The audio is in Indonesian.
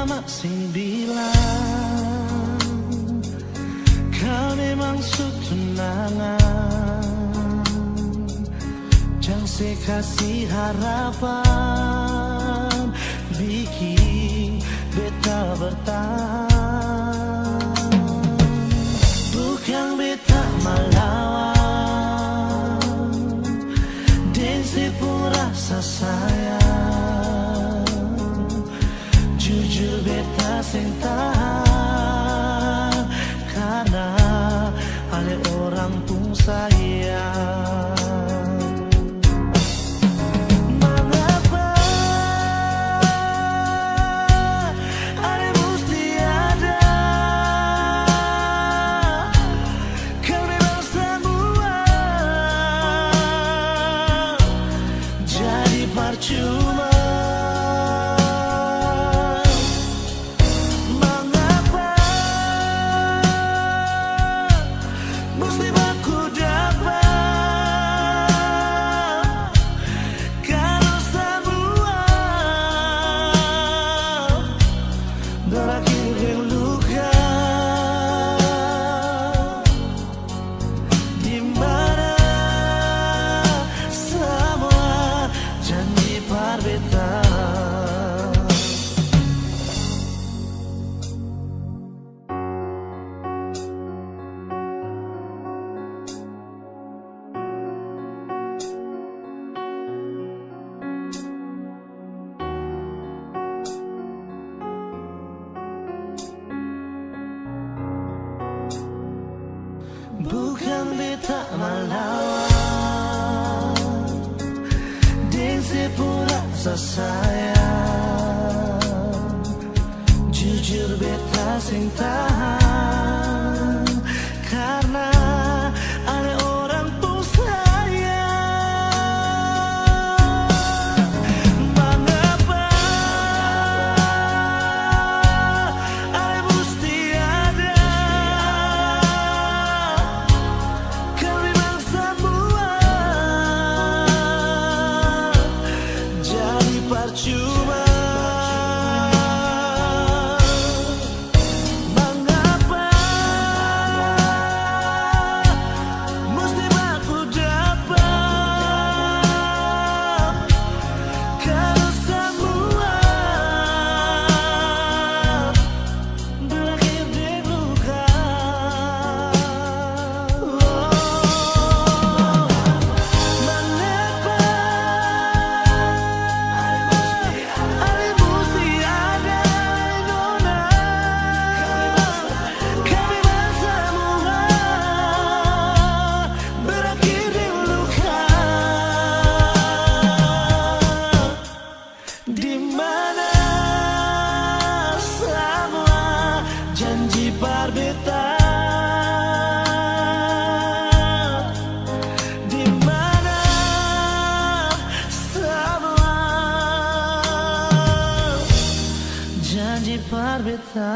mama sing bilang kau memang tunangan, jangan saya kasih harapan bikin beta bertahan. Bukan beta melawan dan sepuluh rasa sayang, jujur beta sing tahan karena ada orang pun sayang. Mengapa ada mesti ada kau memang semua jadi percuma. Berakhir dengan luka, di mana semua janji berbeda. Bukan beta melawan dan sepuluh rasa sayang, jujur beta sing tahan karena ada orang pun sayang. Mengapa ada mesti ada percuma? Mengapa mesti aku dapat kalau semua berakhir di luka? Janji berbeda, di mana semua janji berbeda.